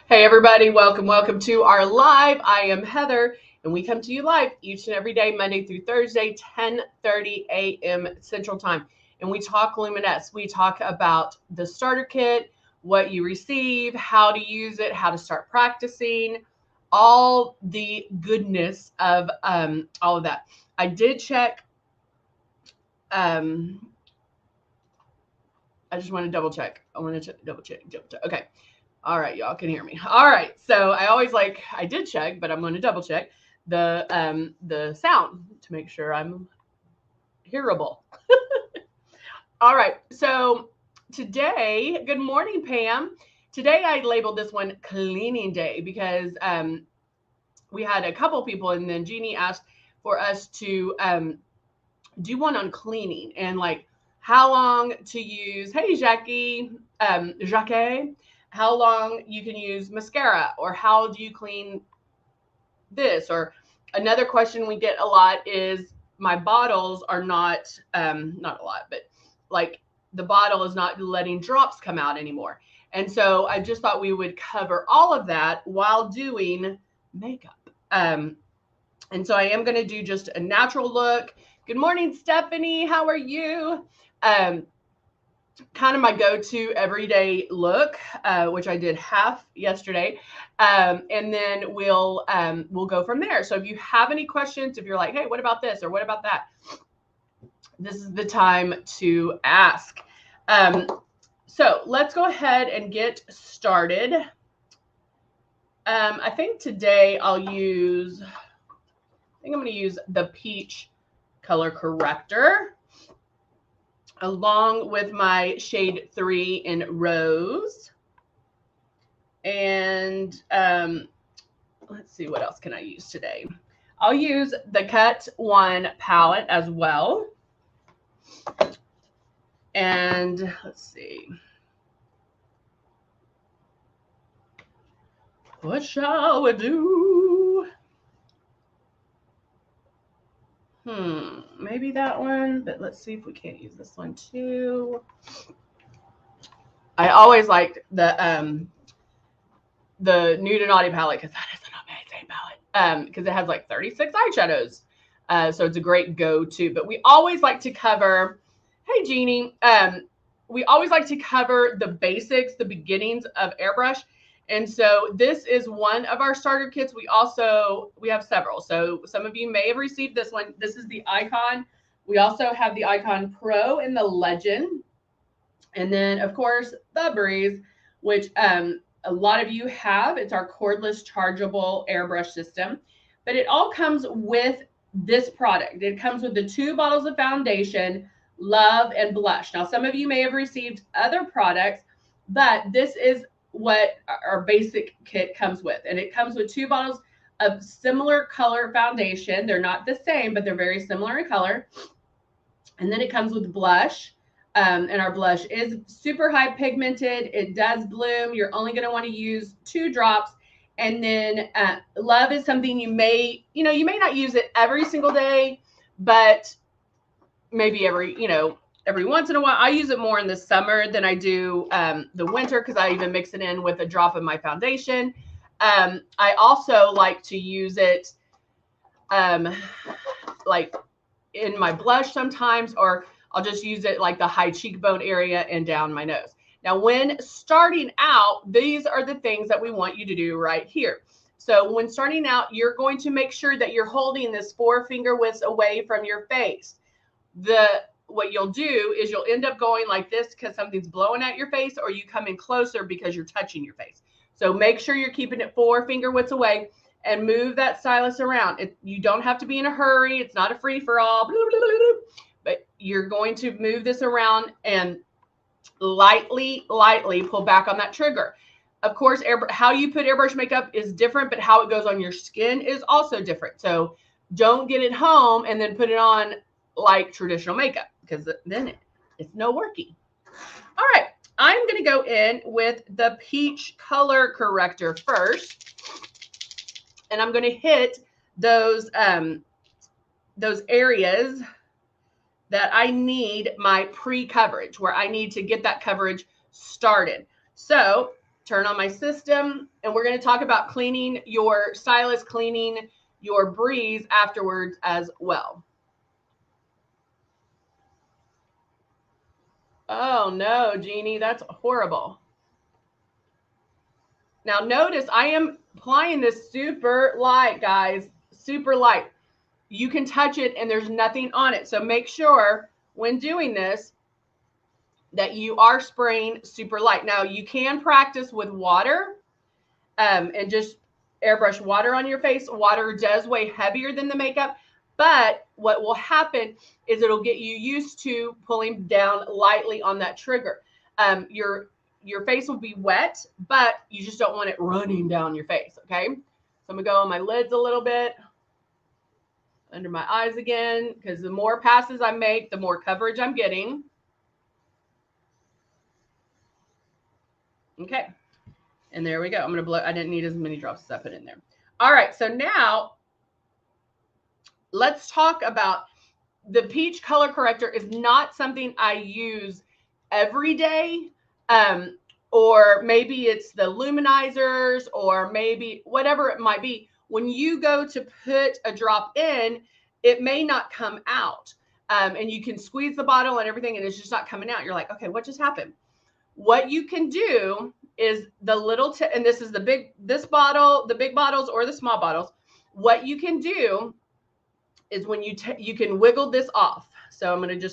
Hey everybody, welcome to our live. I am Heather and we come to you live each and every day, Monday through Thursday, 10:30 a.m. Central Time. And we talk Luminess. We talk about the starter kit, what you receive, how to use it, how to start practicing, all the goodness of all of that. I did check. I just want to double check. I want to double check. Okay. All right, y'all can hear me. All right, so I did check, but I'm going to double check the sound to make sure I'm hearable. All right, so today, good morning, Pam. Today I labeled this one cleaning day because we had a couple people, and then Jeannie asked for us to do one on cleaning and like how long to use. Hey, Jacques, how long you can use mascara, or how do you clean this? Or another question we get a lot is my bottles are not a lot, but like the bottle is not letting drops come out anymore. And so I just thought we would cover all of that while doing makeup. And so I am going to do just a natural look. Good morning, Stephanie. How are you? Kind of my go-to everyday look, which I did half yesterday, and then we'll go from there. So if you have any questions, if you're like, hey, what about this or what about that, this is the time to ask. So let's go ahead and get started. I think today I'm going to use the peach color corrector along with my shade 3 in Rose. And let's see, what else can I use today? I'll use the Cut 1 palette as well. And let's see. What shall we do? Maybe that one, but let's see if we can't use this one too. I always liked the Nude and Naughty palette because that is an amazing palette. Because it has like 36 eyeshadows. So it's a great go-to. But we always like to cover, hey Jeannie, we always like to cover the basics, the beginnings of Airbrush. And so this is one of our starter kits. We have several. So some of you may have received this one. This is the Icon. We also have the Icon Pro and the Legend. And then, of course, the Breeze, which a lot of you have. It's our cordless chargeable airbrush system. But it all comes with this product. It comes with the 2 bottles of foundation, Love, and blush. Now, some of you may have received other products, but this is what our basic kit comes with. And it comes with 2 bottles of similar color foundation. They're not the same, but they're very similar in color. And then it comes with blush. And our blush is super high pigmented. It does bloom. You're only going to want to use 2 drops. And then Love is something you may not use it every single day, but maybe every once in a while. I use it more in the summer than I do the winter, because I even mix it in with a drop of my foundation. I also like to use it like in my blush sometimes, or I'll just use it like the high cheekbone area and down my nose. Now, when starting out, these are the things that we want you to do right here. So when starting out, you're going to make sure that you're holding this 4 finger widths away from your face. What you'll do is you'll end up going like this because something's blowing at your face, or you come in closer because you're touching your face. So make sure you're keeping it 4 finger widths away and move that stylus around. You don't have to be in a hurry. It's not a free for all, but you're going to move this around and lightly pull back on that trigger. Of course, how you put airbrush makeup is different, but how it goes on your skin is also different. So don't get it home and then put it on like traditional makeup, because then it's no working. All right, I'm going to go in with the peach color corrector first, and I'm going to hit those areas that I need my pre-coverage, where I need to get that coverage started. So turn on my system, and we're going to talk about cleaning your stylus, cleaning your breeze afterwards as well. Oh no, Jeannie, that's horrible. Now notice I am applying this super light, guys, super light. You can touch it and there's nothing on it. So make sure when doing this that you are spraying super light. Now you can practice with water and just airbrush water on your face. Water does weigh heavier than the makeup, but what will happen is it'll get you used to pulling down lightly on that trigger. Your face will be wet, but you just don't want it running down your face, okay? So I'm gonna go on my lids a little bit, under my eyes again, because the more passes I make, the more coverage I'm getting. Okay, and there we go. I'm gonna blow, I didn't need as many drops as I put in there. All right, so now let's talk about the peach color corrector. Is not something I use every day. Or maybe it's the luminizers, or maybe whatever it might be. When you go to put a drop in, it may not come out. And you can squeeze the bottle and everything, and it's just not coming out. You're like, okay, what just happened? What you can do is the little tip, and this is the big, this bottle, the big bottles or the small bottles. What you can do is when you can wiggle this off. So I'm going to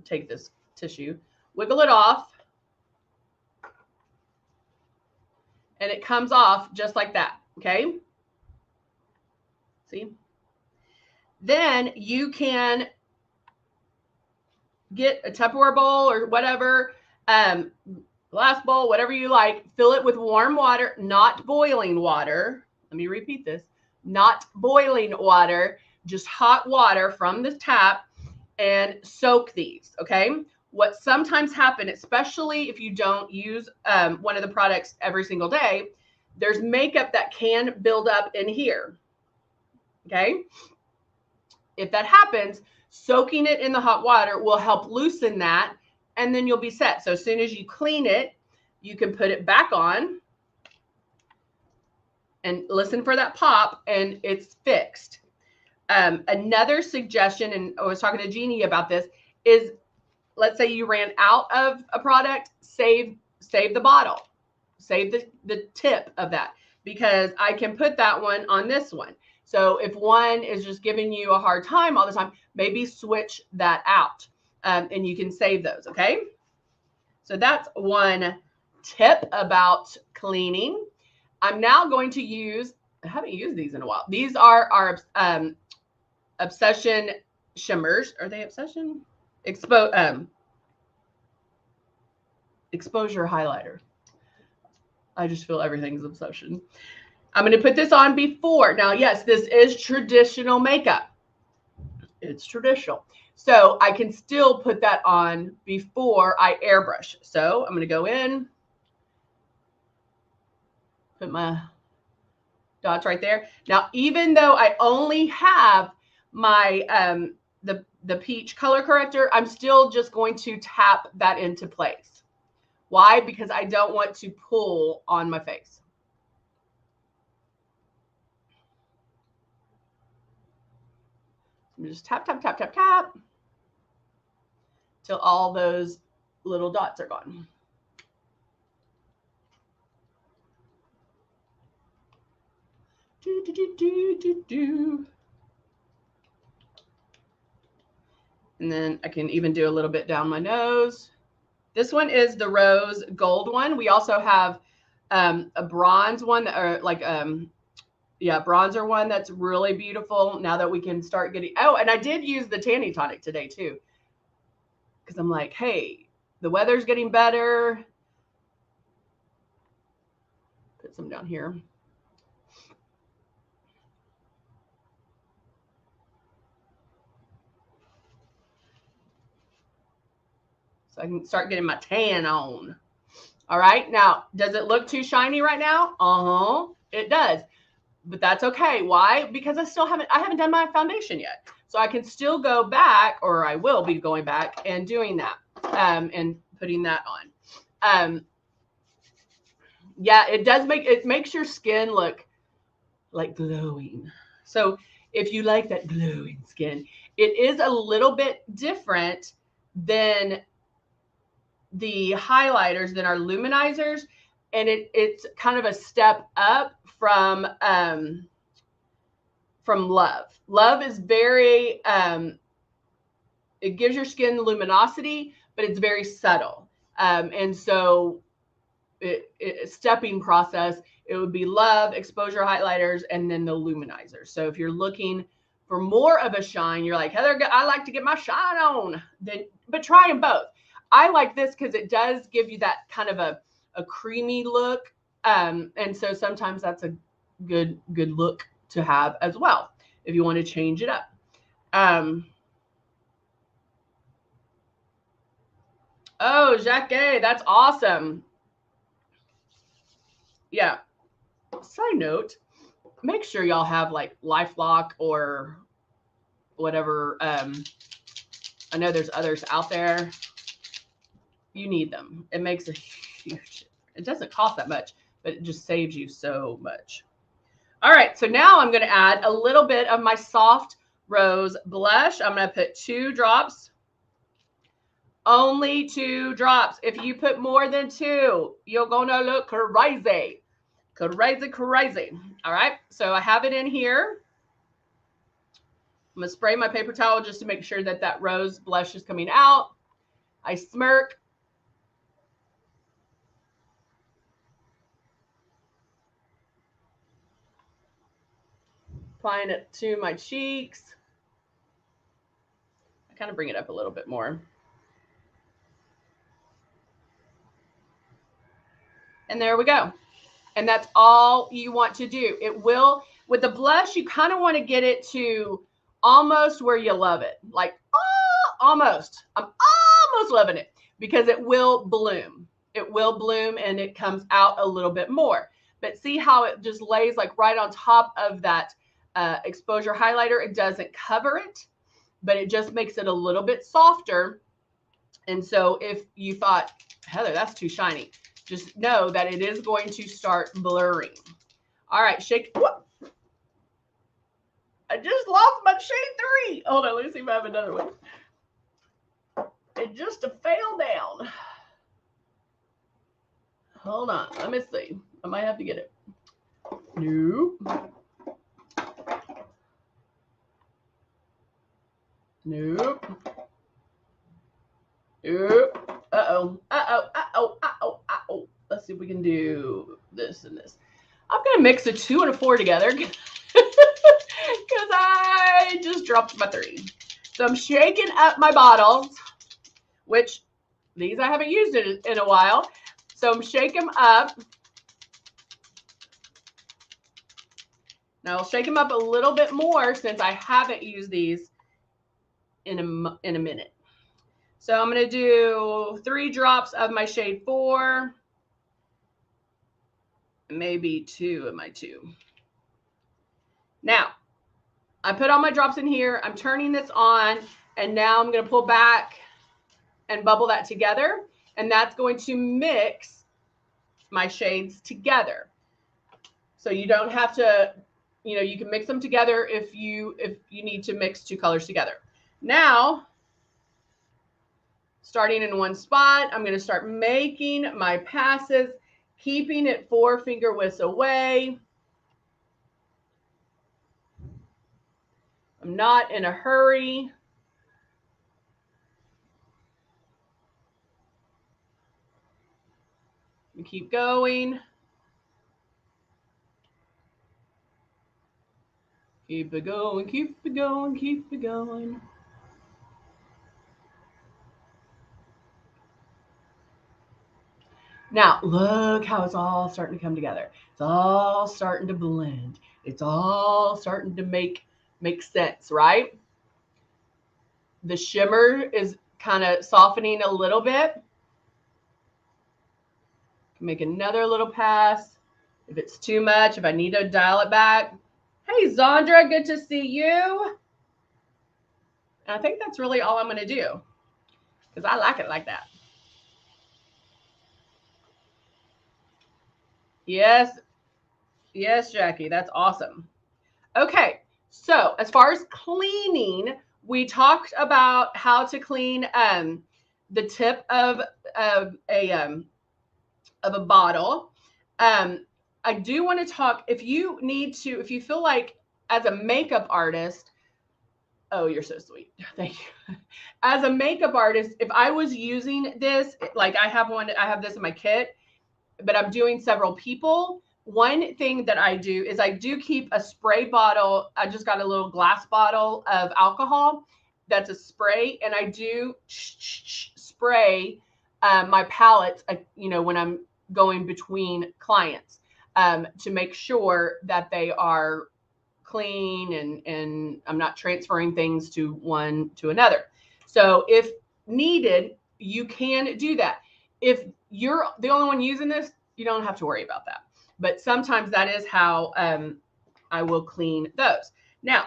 take this tissue, wiggle it off, and it comes off just like that, okay? See? Then you can get a Tupperware bowl or whatever, glass bowl, whatever you like, fill it with warm water, not boiling water. Let me repeat this, not boiling water, just hot water from the tap, and soak these, okay? What sometimes happens, especially if you don't use one of the products every single day, there's makeup that can build up in here, okay? If that happens, soaking it in the hot water will help loosen that, and then you'll be set. So as soon as you clean it, you can put it back on and listen for that pop, and it's fixed. Another suggestion, and I was talking to Jeannie about this, is let's say you ran out of a product, save the bottle, save the tip of that, because I can put that one on this one. So if one is just giving you a hard time all the time, maybe switch that out, and you can save those, okay? So that's one tip about cleaning. I'm now going to use, I haven't used these in a while. These are our Obsession shimmers. Are they Obsession? Exposure highlighter. I just feel everything's Obsession. I'm going to put this on before. Now, yes, this is traditional makeup. It's traditional. So I can still put that on before I airbrush. So I'm going to go in, put my dots right there. Now, even though I only have my the peach color corrector, I'm still just going to tap that into place. Why? Because I don't want to pull on my face. I'm just tap, tap, tap, tap, tap till all those little dots are gone. Do, do, do, do, do, do. And then I can even do a little bit down my nose. This one is the rose gold one. We also have a bronze one, or like bronzer one that's really beautiful. Now that we can start getting, oh, and I did use the tanning tonic today too, because I'm like, hey, the weather's getting better. Put some down here. So I can start getting my tan on. All right. Now, does it look too shiny right now? It does. But that's okay. Why? Because I haven't done my foundation yet. So I can still go back, or I will be going back and doing that and putting that on. Yeah, it makes your skin look like glowing. So if you like that glowing skin, it is a little bit different than the highlighters, than our luminizers. And it's kind of a step up from Love. Love is very, it gives your skin luminosity, but it's very subtle. And so stepping process, it would be Love, exposure highlighters, and then the luminizers. So if you're looking for more of a shine, you're like, Heather, I like to get my shine on, then, but try them both. I like this because it does give you that kind of a creamy look. And so sometimes that's a good look to have as well, if you want to change it up. Oh, Jacques, that's awesome. Yeah. Side note, make sure y'all have like LifeLock or whatever. I know there's others out there. You need them. It makes a huge, it doesn't cost that much, but it just saves you so much. All right, so now I'm going to add a little bit of my Soft Rose blush. I'm going to put 2 drops. Only 2 drops. If you put more than 2, you're going to look crazy. Crazy. All right, so I have it in here. I'm going to spray my paper towel just to make sure that that rose blush is coming out. I smirk. Applying it to my cheeks. I kind of bring it up a little bit more. And there we go. And that's all you want to do. It will, with the blush, you kind of want to get it to almost where you love it. Like, almost. I'm almost loving it, because it will bloom. It will bloom and it comes out a little bit more. But see how it just lays like right on top of that exposure highlighter? It doesn't cover it, but it just makes it a little bit softer. And so if you thought, Heather, that's too shiny, just know that it is going to start blurring. All right, shake. Whoop. I just lost my shade 3. Hold on, let me see if I have another one. It just fell down. Hold on, let me see. I might have to get it. Nope. Nope. Nope. Uh-oh. Let's see if we can do this and this. I'm going to mix a 2 and a 4 together because I just dropped my 3. So I'm shaking up my bottles, which these I haven't used in a while. So I'm shaking them up. Now I'll shake them up a little bit more since I haven't used these in a minute. So I'm going to do 3 drops of my shade 4. Maybe 2 of my 2. Now, I put all my drops in here. I'm turning this on, and now I'm going to pull back and bubble that together, and that's going to mix my shades together. So you don't have to, you can mix them together if you need to mix 2 colors together. Now, starting in one spot, I'm going to start making my passes, keeping it 4 finger widths away. I'm not in a hurry. And keep going. Keep it going, keep it going, keep it going. Now, look how it's all starting to come together. It's all starting to blend. It's all starting to make sense, right? The shimmer is kind of softening a little bit. Make another little pass. If it's too much, if I need to dial it back. Hey, Zandra, good to see you. And I think that's really all I'm going to do, because I like it like that. Yes. Yes, Jackie. That's awesome. Okay. So as far as cleaning, we talked about how to clean the tip of a bottle. Um, I do want to talk if you need to, if you feel like as a makeup artist, oh, you're so sweet. Thank you. As a makeup artist, if I was using this, like I have this in my kit, but I'm doing several people. One thing that I do is I do keep a spray bottle. I just got a little glass bottle of alcohol that's a spray, and I do spray my palettes, when I'm going between clients to make sure that they are clean and I'm not transferring things to one to another. So if needed, you can do that. If you're the only one using this, you don't have to worry about that. But sometimes that is how I will clean those. Now,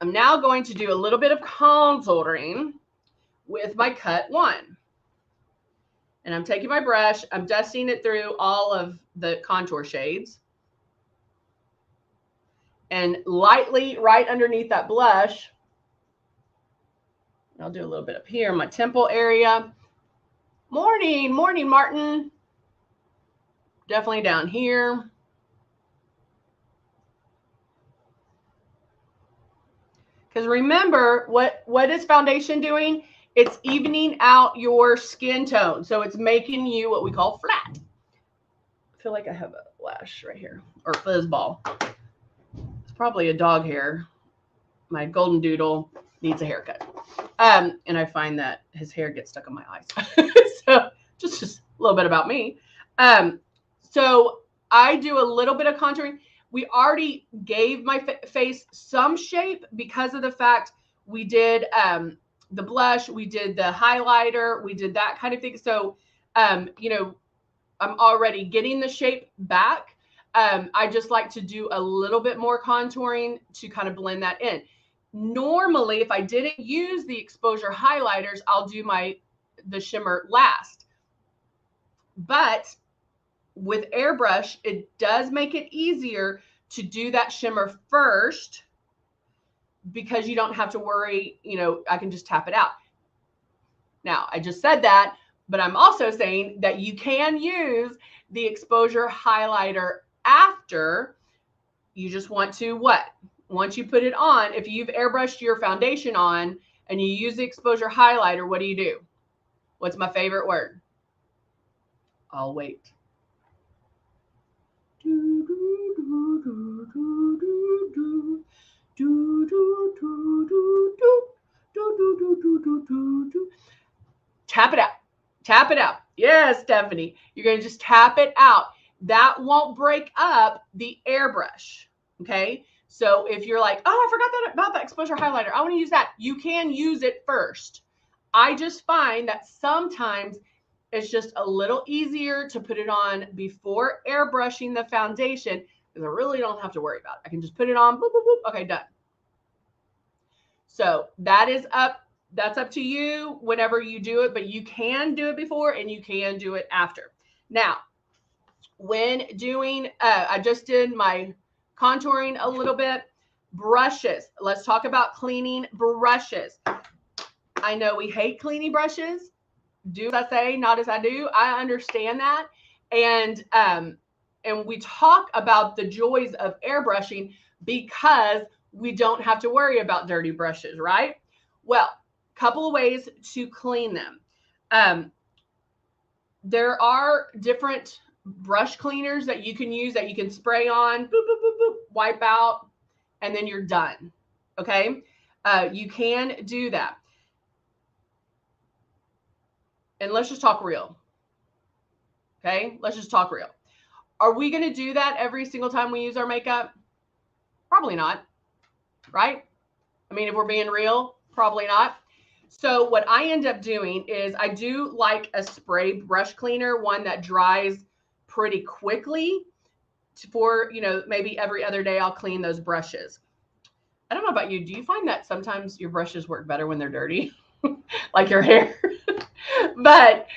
I'm now going to do a little bit of contouring with my cut one. And I'm taking my brush, I'm dusting it through all of the contour shades. And lightly right underneath that blush, I'll do a little bit up here in my temple area. Morning, Martin. Definitely down here. Because remember, what is foundation doing? It's evening out your skin tone. So it's making you what we call flat. I feel like I have a lash right here, or fuzzball. It's probably a dog hair. My golden doodle needs a haircut. And I find that his hair gets stuck on my eyes. So just a little bit about me. So I do a little bit of contouring. We already gave my face some shape because of the fact we did the blush, we did the highlighter, we did that kind of thing. So, I'm already getting the shape back. I just like to do a little bit more contouring to kind of blend that in. Normally, if I didn't use the exposure highlighters, I'll do the shimmer last. But with Airbrush, it does make it easier to do that shimmer first because you don't have to worry, I can just tap it out. Now, I just said that, but I'm also saying that you can use the exposure highlighter after. You just want to what? Once you put it on, if you've airbrushed your foundation on and you use the exposure highlighter, what do? What's my favorite word? I'll wait. Tap it out. Tap it out. Yes, Stephanie. You're going to just tap it out. That won't break up the airbrush. Okay. So if you're like, oh, I forgot about that exposure highlighter, I want to use that. You can use it first. I just find that sometimes it's just a little easier to put it on before airbrushing the foundation because I really don't have to worry about it. I can just put it on, boop, boop, boop. Okay, done. So that's up to you whenever you do it, but you can do it before and you can do it after. Now, when doing, I just did my contouring a little bit. Brushes. Let's talk about cleaning brushes. I know we hate cleaning brushes. Do as I say, not as I do. I understand that. And we talk about the joys of airbrushing because we don't have to worry about dirty brushes, right? Well, couple of ways to clean them. There are different brush cleaners that you can use that you can spray on, boop, boop, boop, boop, wipe out, and then you're done. Okay. You can do that. And let's just talk real. Okay. Let's just talk real. Are we going to do that every single time we use our makeup? Probably not. Right? I mean, if we're being real, probably not. So what I end up doing is I do like a spray brush cleaner, one that dries pretty quickly for, maybe every other day I'll clean those brushes. I don't know about you. Do you find that sometimes your brushes work better when they're dirty? Like your hair? But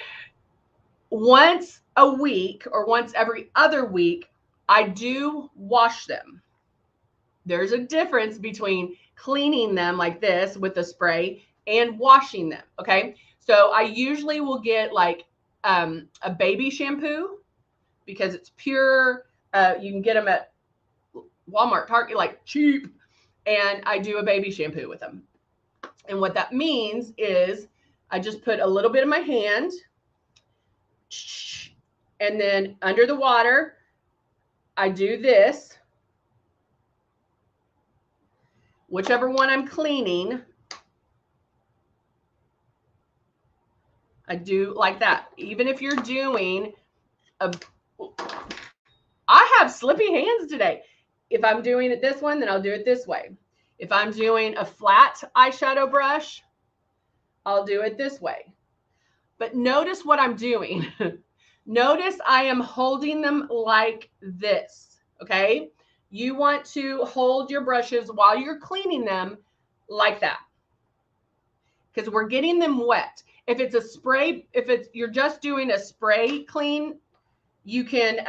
once a week or once every other week, I do wash them. There's a difference between cleaning them like this with a spray and washing them. Okay. So I usually will get like a baby shampoo because it's pure. You can get them at Walmart, Target, like cheap. And I do a baby shampoo with them. And what that means is I just put a little bit of my hand and then under the water, I do this. Whichever one I'm cleaning, I do like that. Even if you're doing I have slippy hands today. If I'm doing it this one, then I'll do it this way. If I'm doing a flat eyeshadow brush, I'll do it this way. But notice what I'm doing. Notice I am holding them like this, okay? You want to hold your brushes while you're cleaning them like that because we're getting them wet. If it's a spray, you're just doing a spray clean, you can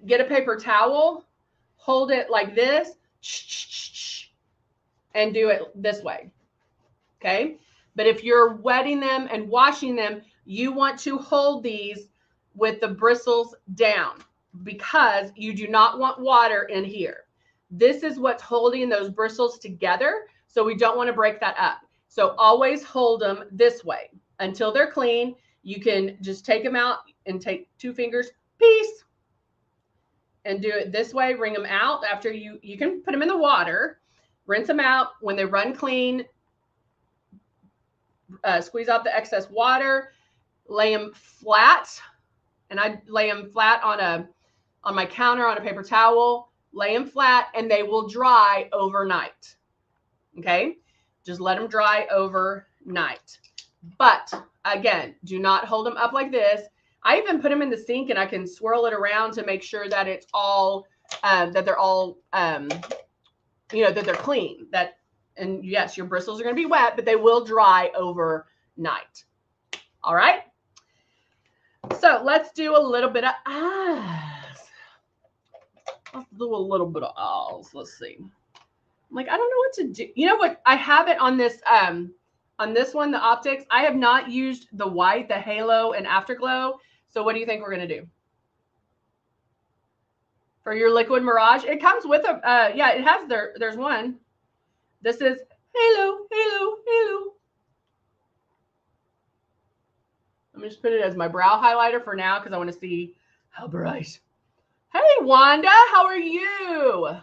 get a paper towel, hold it like this, and do it this way, okay? But if you're wetting them and washing them, you want to hold these with the bristles down because you do not want water in here. This is what's holding those bristles together, so we don't want to break that up. So always hold them this way until they're clean. You can just take them out and take 2 fingers, peace, and do it this way. Wring them out after you can put them in the water, rinse them out. When they run clean, squeeze out the excess water, lay them flat. And I lay them flat on my counter on a paper towel, lay them flat, and they will dry overnight. Okay. Just let them dry overnight. But again, do not hold them up like this. I even put them in the sink and I can swirl it around to make sure that it's all, that they're all, that they're clean. And yes, your bristles are going to be wet, but they will dry overnight. All right. So let's do a little bit of eyes. Let's do a little bit of eyes. Let's see. I'm like, I don't know what to do. You know what? I have it on this one, the optics. I have not used the white, the halo and afterglow. So what do you think we're going to do? For your liquid mirage, it comes with a, yeah, it has there's one. This is halo. Let me just put it as my brow highlighter for now because I want to see how bright. Hey, Wanda, how are you?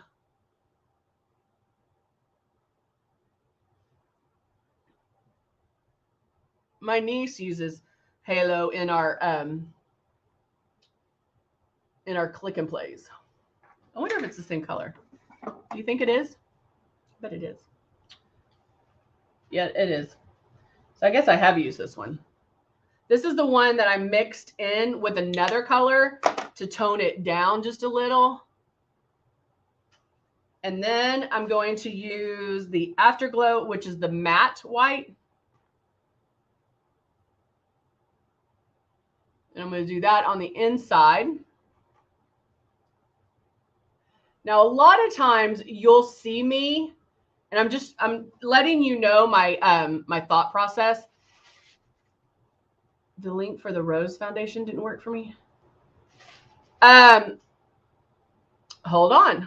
My niece uses halo in our click and plays. I wonder if it's the same color. Do you think it is? I bet it is. Yeah, it is. So I guess I have used this one. This is the one that I mixed in with another color to tone it down just a little. And then I'm going to use the Afterglow, which is the matte white. And I'm going to do that on the inside. Now, a lot of times you'll see me, and I'm letting you know my my thought process. The link for the Rose Foundation didn't work for me. Hold on.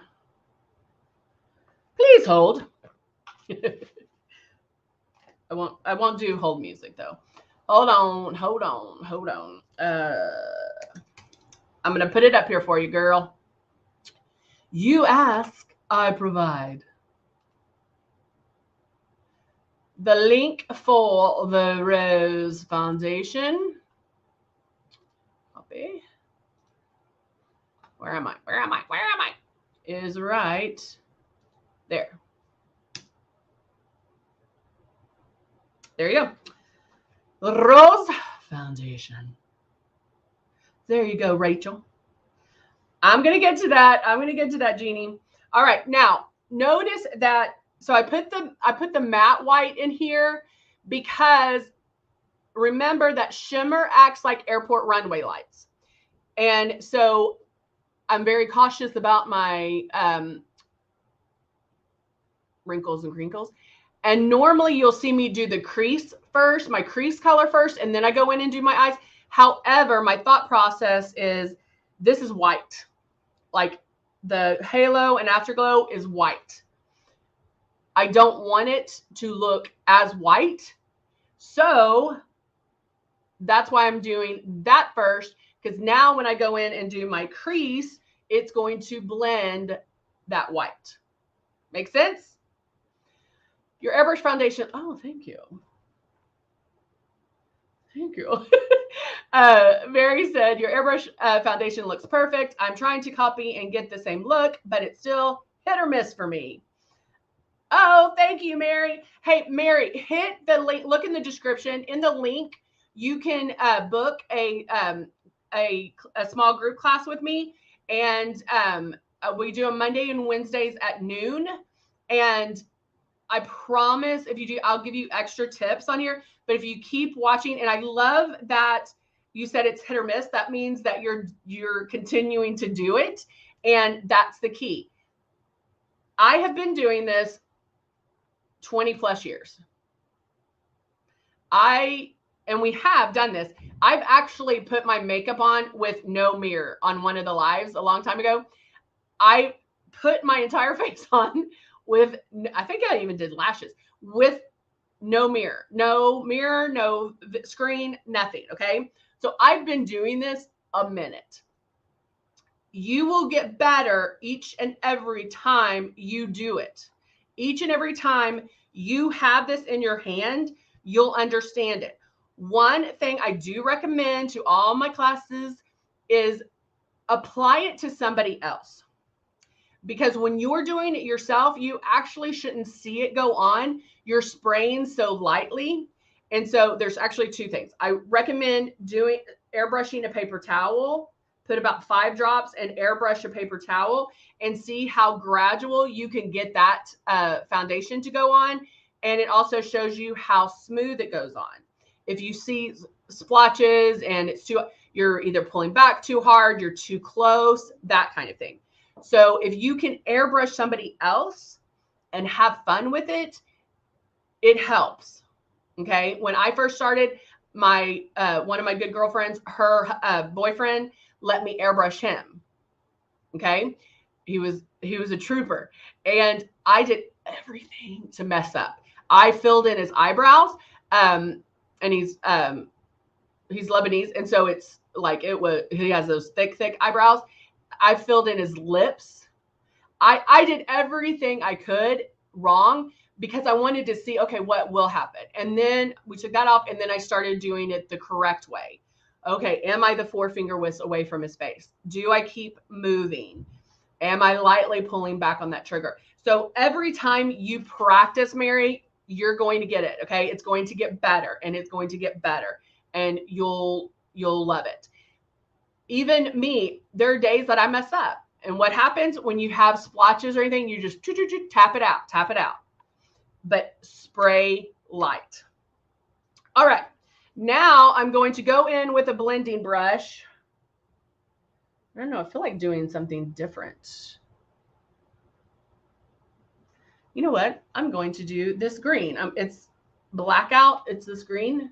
Please hold. I won't do hold music though. Hold on. I'm going to put it up here for you, girl. You ask, I provide. The link for the Rose Foundation. Copy. Where am I? Is right there. There you go. Rose Foundation. There you go, Rachel. I'm going to get to that, Jeannie. All right. Now, notice that. So I put the matte white in here because remember that shimmer acts like airport runway lights. And so I'm very cautious about my wrinkles and crinkles. And normally you'll see me do the crease first, my crease color first, and then I go in and do my eyes. However, my thought process is this is white. Like the halo and afterglow is white. I don't want it to look as white. So that's why I'm doing that first, because now when I go in and do my crease, it's going to blend that white. Make sense? Your Airbrush foundation. Oh, thank you. Thank you. Mary said, your Airbrush foundation looks perfect. I'm trying to copy and get the same look, but it's still hit or miss for me. Oh, thank you, Mary. Hey, Mary, hit the link. Look in the description. In the link, you can book a small group class with me. And we do them Monday and Wednesdays at noon. And I promise if you do, I'll give you extra tips on here. But if you keep watching, and I love that you said it's hit or miss, that means that you're continuing to do it. And that's the key. I have been doing this 20 plus years. And we have done this. I've actually put my makeup on with no mirror on one of the lives a long time ago. I put my entire face on with, I think I even did lashes, with no mirror, no screen, nothing. Okay. So I've been doing this a minute. You will get better each and every time you do it. Each and every time you have this in your hand, you'll understand it. One thing I do recommend to all my classes is apply it to somebody else. Because when you're doing it yourself, you actually shouldn't see it go on. You're spraying so lightly. And so there's actually two things. I recommend doing airbrushing a paper towel. Put about 5 drops and airbrush a paper towel and see how gradual you can get that foundation to go on. And it also shows you how smooth it goes on. If you see splotches and you're either pulling back too hard, you're too close, that kind of thing. So if you can airbrush somebody else and have fun with it, it helps. Okay. When I first started, one of my good girlfriends, her boyfriend let me airbrush him. Okay. He was a trooper, and I did everything to mess up. I filled in his eyebrows, and he's Lebanese. And so it's like, he has those thick eyebrows. I filled in his lips. I did everything I could wrong because I wanted to see, okay, what will happen? And then we took that off, and then I started doing it the correct way. Okay, am I the 4-finger whisk away from his face? Do I keep moving? Am I lightly pulling back on that trigger? So every time you practice, Mary, you're going to get it, okay? It's going to get better, and it's going to get better, and you'll love it. Even me, there are days that I mess up. And what happens when you have splotches or anything, you just tap it out. But spray light. All right. Now I'm going to go in with a blending brush. I don't know. I feel like doing something different. You know what? I'm going to do this green. It's blackout. It's this green.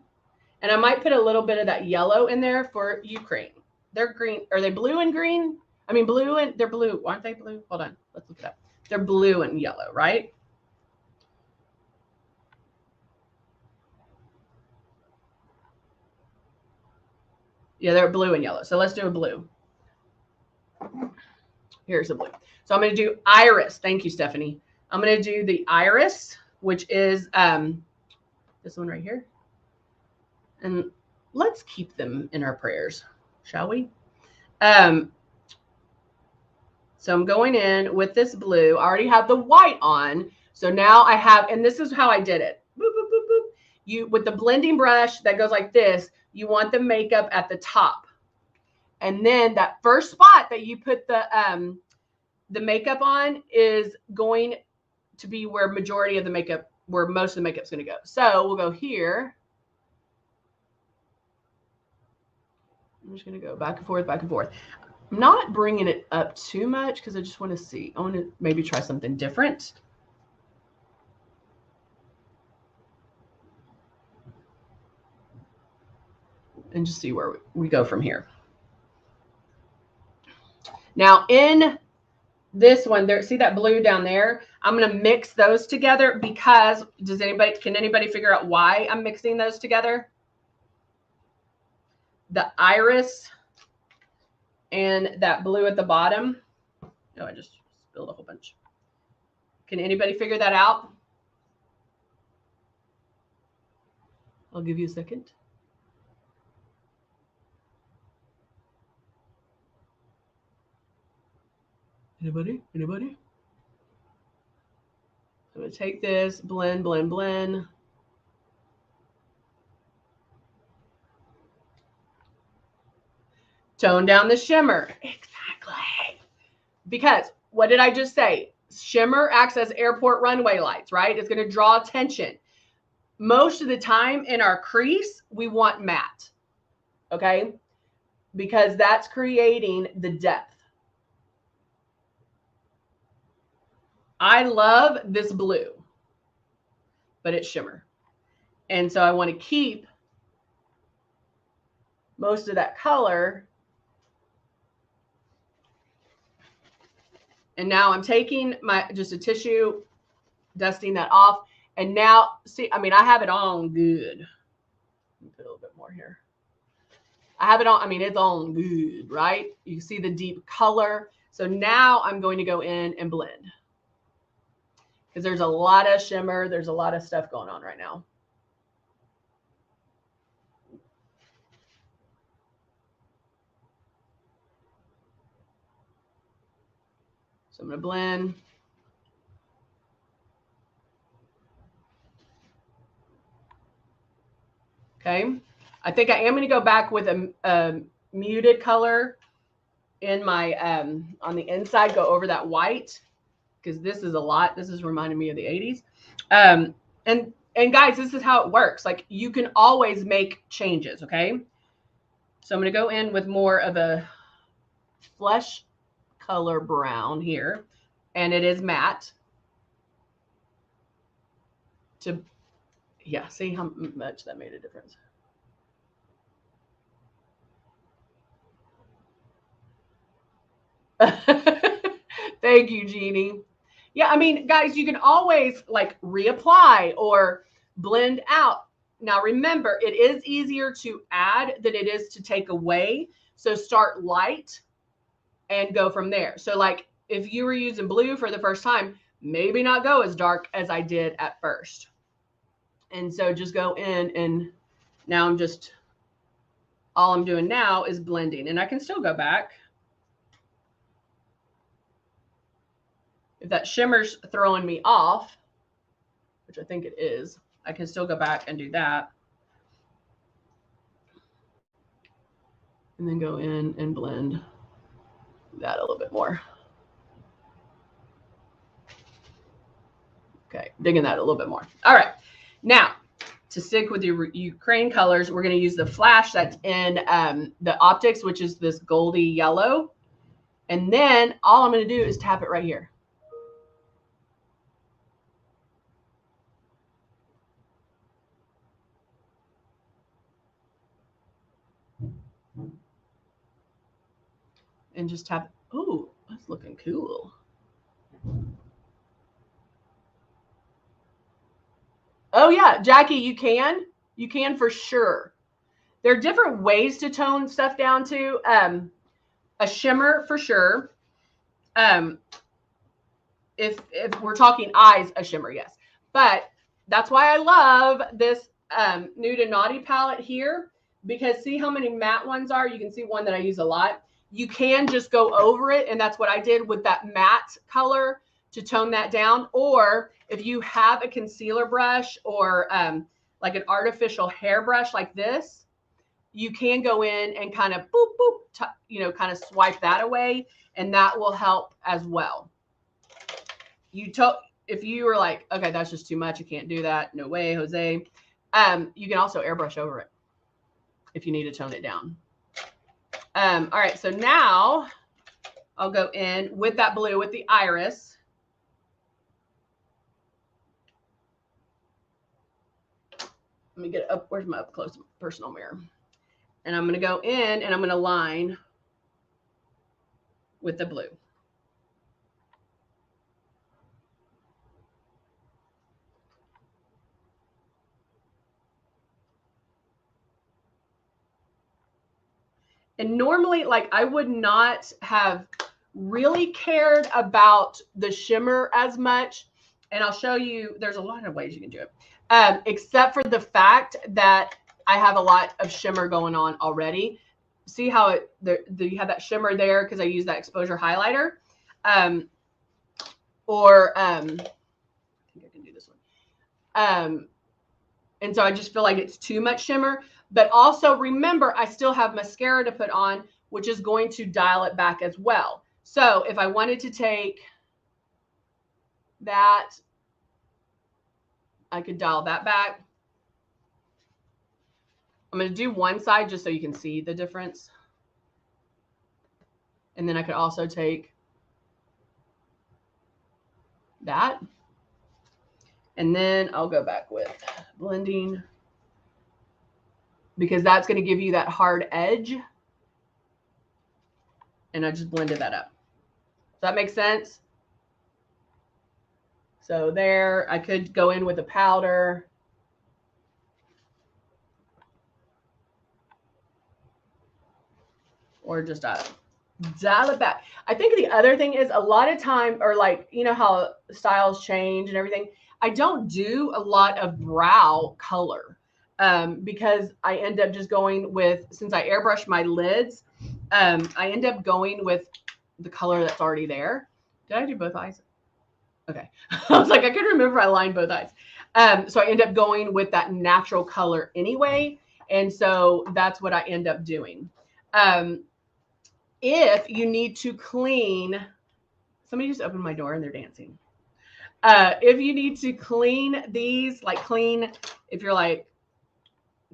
And I might put a little bit of that yellow in there for Ukraine. They're green. Are they blue and green? I mean, they're blue. Aren't they blue? Hold on. Let's look it up. They're blue and yellow, right? Yeah, they're blue and yellow. So let's do a blue. Here's a blue. So I'm going to do iris. Thank you, Stephanie. I'm going to do the iris, which is this one right here. And let's keep them in our prayers, shall we? So I'm going in with this blue. I already have the white on. So now I have, and this is how I did it. Boop, boop, boop, boop. With the blending brush that goes like this, you want the makeup at the top. And then that first spot that you put the makeup on is going to be where most of the makeup's going to go. So we'll go here. I'm just going to go back and forth, back and forth. I'm not bringing it up too much because I just want to see. I want to maybe try something different. And just see where we go from here. Now in this one there, see that blue down there? I'm going to mix those together because can anybody figure out why I'm mixing those together? The iris and that blue at the bottom. Oh, I just spilled a whole bunch. Can anybody figure that out? I'll give you a second. Anybody? Anybody? I'm going to take this, blend, blend, blend. Tone down the shimmer. Exactly. Because what did I just say? Shimmer acts as airport runway lights, right? It's going to draw attention. Most of the time in our crease, we want matte, okay? Because that's creating the depth. I love this blue, but it's shimmer. And so I want to keep most of that color. And now I'm taking just a tissue, dusting that off. And now, see, I mean, I have it on good. Let me put a little bit more here. I have it on, I mean, it's on good, right? You see the deep color. So now I'm going to go in and blend. Because there's a lot of shimmer. There's a lot of stuff going on right now. So I'm going to blend. Okay. I think I am going to go back with a muted color in my, on the inside, go over that white. Because this is a lot. This is reminding me of the 80s. And guys, this is how it works. Like, you can always make changes, okay? So I'm going to go in with more of a flesh color brown here. And it is matte. Yeah, see how much that made a difference. Thank you, Jeannie. Yeah, I mean, guys, you can always like reapply or blend out. Now, remember, it is easier to add than it is to take away. So start light and go from there. So like if you were using blue for the first time, maybe not go as dark as I did at first. And so just go in, and now all I'm doing now is blending, and I can still go back. If that shimmer's throwing me off, which I think it is, I can still go back and do that. And then go in and blend that a little bit more. Okay, digging that a little bit more. All right, now to stick with your Ukraine colors, we're going to use the flash that's in the optics, which is this goldy yellow. And then all I'm going to do is tap it right here. And just tap. Oh, that's looking cool. Oh yeah, Jackie, you can for sure. There are different ways to tone stuff down to. A shimmer for sure. If we're talking eyes, a shimmer, yes. But that's why I love this Nude and Naughty palette here, because see how many matte ones are? You can see one that I use a lot. You can just go over it, and that's what I did with that matte color to tone that down. Or if you have a concealer brush or like an artificial hairbrush like this, you can go in and kind of boop, boop, kind of swipe that away, and that will help as well. If you were like, okay, that's just too much, I can't do that, no way, Jose. You can also airbrush over it if you need to tone it down. All right, so now I'll go in with that blue with the iris. Let me get up. Where's my up close personal mirror? And I'm going to go in and I'm going to line with the blue. And normally, like, I would not have really cared about the shimmer as much. And I'll show you, there's a lot of ways you can do it. Except for the fact that I have a lot of shimmer going on already. See how you have that shimmer there because I use that exposure highlighter. I think I can do this one. And so I just feel like it's too much shimmer. But also remember, I still have mascara to put on, which is going to dial it back as well. So if I wanted to take that, I could dial that back. I'm going to do one side just so you can see the difference. And then I could also take that. And then I'll go back with blending, because that's going to give you that hard edge. And I just blended that up. Does that make sense? So there, I could go in with a powder. Or just dial it back. I think the other thing is a lot of time, or like, you know how styles change and everything. I don't do a lot of brow color because I end up just going with, since I airbrush my lids, I end up going with the color that's already there. Did I do both eyes? Okay. I was like, I could remember I lined both eyes. So I end up going with that natural color anyway. And so that's what I end up doing. If you need to clean, somebody just opened my door and they're dancing. If you need to clean these, like clean, if you're like,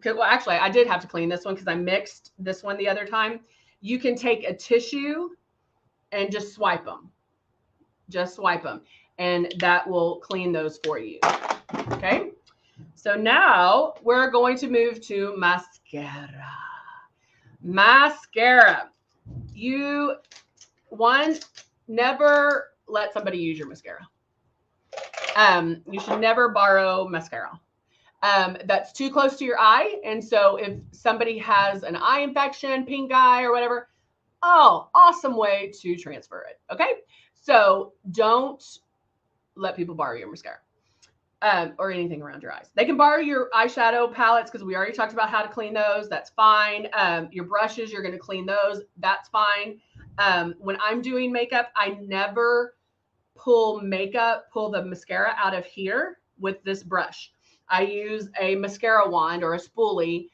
well, actually, I did have to clean this one because I mixed this one the other time. You can take a tissue and just swipe them. Just swipe them. And that will clean those for you. Okay. So now we're going to move to mascara. Mascara. You, never let somebody use your mascara. You should never borrow mascara. That's too close to your eye. And so if somebody has an eye infection, pink eye or whatever, oh, awesome way to transfer it. Okay. So don't let people borrow your mascara or anything around your eyes. They can borrow your eyeshadow palettes because we already talked about how to clean those. That's fine. Your brushes, you're going to clean those. That's fine. When I'm doing makeup, I never pull the mascara out of here with this brush. I use a mascara wand or a spoolie,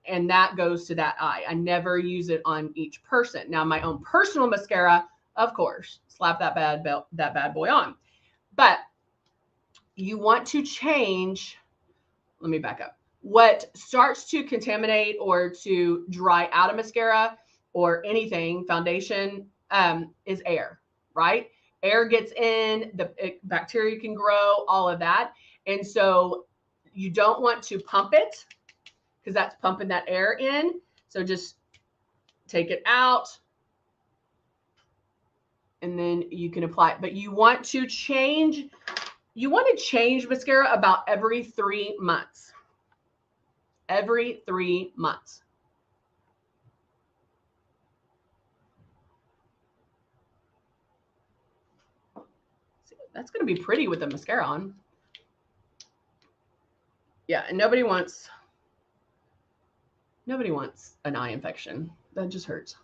and that goes to that eye. I never use it on each person. Now, my own personal mascara, of course, slap that bad boy on. But you want to change, let me back up. What starts to contaminate or to dry out a mascara or anything, foundation, is air, right? Air gets in, the bacteria can grow, all of that. And so you don't want to pump it because that's pumping that air in. So just take it out and then you can apply it. But you want to change mascara about every 3 months. Every 3 months. See, that's going to be pretty with the mascara on. Yeah, and nobody wants an eye infection. That just hurts.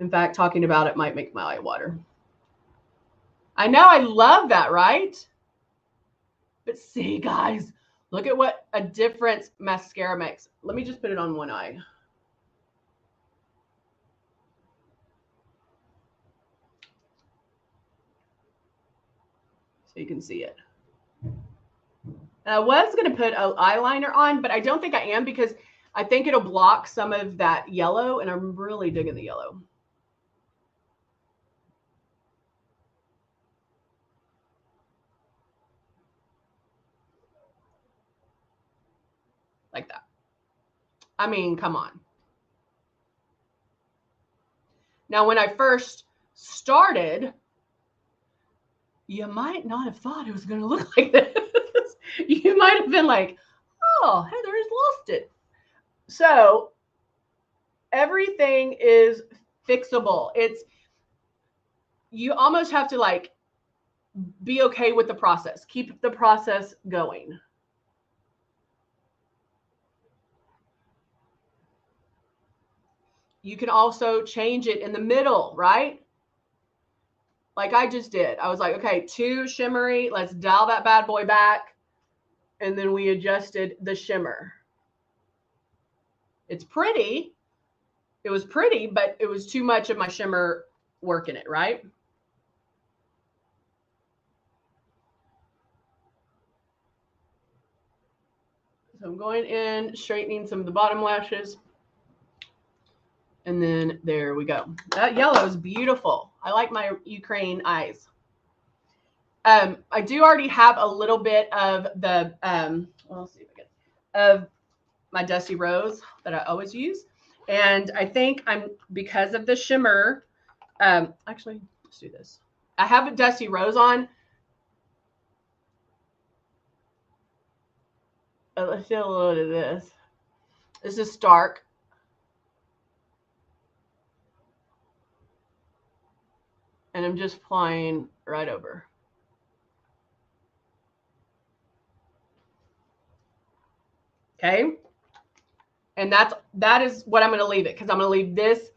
In fact, talking about it might make my eye water. I know, I love that, right? But see, guys, look at what a difference mascara makes. Let me just put it on one eye. So you can see it. And I was going to put an eyeliner on, but I don't think I am because I think it'll block some of that yellow, and I'm really digging the yellow. Like that. I mean, come on. Now, when I first started, you might not have thought it was going to look like this. You might have been like, oh, Heather has lost it. So everything is fixable. You almost have to like be okay with the process. Keep the process going. You can also change it in the middle, right? Like I just did. I was like, okay, too shimmery. Let's dial that bad boy back. And then we adjusted the shimmer. It's pretty. It was pretty, but it was too much of my shimmer work in it, right? So I'm going in, straightening some of the bottom lashes. And then there we go. That yellow is beautiful. I like my Ukraine eyes. I do already have a little bit of the, well, let's see if I get, of my Dusty Rose that I always use. And I think because of the shimmer, actually, let's do this. I have a Dusty Rose on. Let's do a little bit of this. This is Stark. And I'm just applying right over. Okay. And that is what I'm going to leave it, because I'm going to leave this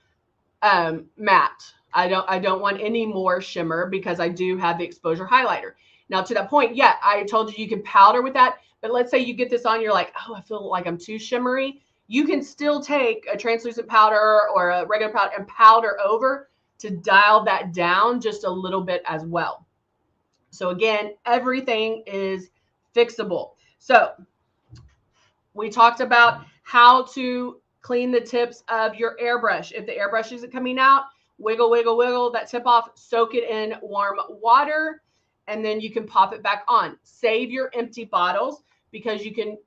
matte. I don't want any more shimmer because I do have the exposure highlighter. Now to that point, yeah, I told you can powder with that, but let's say you get this on, you're like, oh, I feel like I'm too shimmery. You can still take a translucent powder or a regular powder and powder over to dial that down just a little bit as well. So again, everything is fixable. So we talked about how to clean the tips of your airbrush. If the airbrush isn't coming out, wiggle, wiggle, wiggle that tip off, soak it in warm water, and then you can pop it back on. Save your empty bottles because you can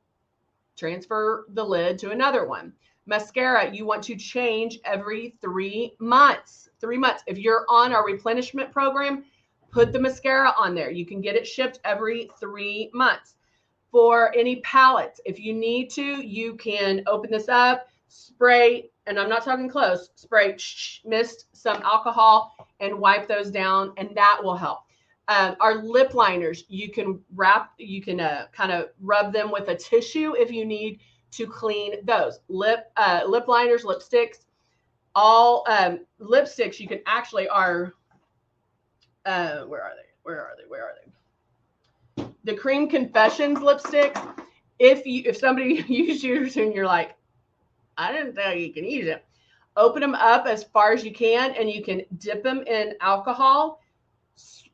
transfer the lid to another one. Mascara, you want to change every 3 months. 3 months. If you're on our replenishment program, put the mascara on there. You can get it shipped every 3 months. For any palettes, if you need to, you can open this up, spray, and I'm not talking close, spray mist some alcohol and wipe those down, and that will help. Our lip liners, you can kind of rub them with a tissue if you need to clean those. Lip liners, lipsticks, all lipsticks you can actually where are they? The Cream Confessions lipsticks. If somebody uses yours and you're like, I didn't know you can use it, open them up as far as you can, and you can dip them in alcohol,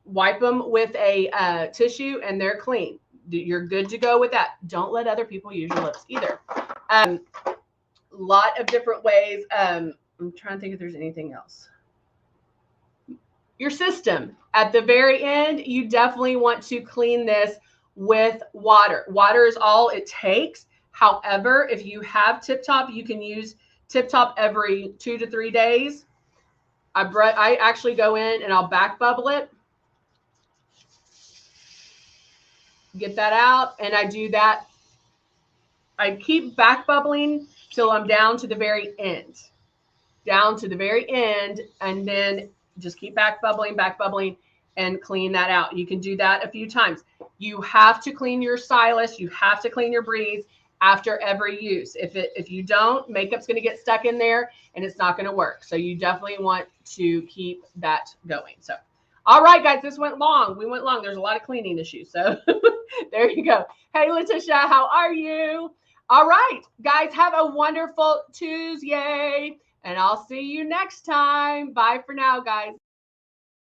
wipe them with a tissue, and they're clean. You're good to go with that. Don't let other people use your lips either. Lot of different ways. I'm trying to think if there's anything else. Your system. At the very end, you definitely want to clean this with water. Water is all it takes. However, if you have Tip Top, you can use Tip Top every 2 to 3 days. I actually go in and I'll back bubble it. Get that out, and I do that. I keep back bubbling till I'm down to the very end. Down to the very end, and then just keep back bubbling, and clean that out. You can do that a few times. You have to clean your stylus. You have to clean your breeze after every use. If you don't, makeup's going to get stuck in there, and it's not going to work. So you definitely want to keep that going. So, all right, guys, this went long. We went long. There's a lot of cleaning issues. So there you go. Hey, Letitia, how are you? All right, guys, have a wonderful Tuesday. And I'll see you next time. Bye for now, guys.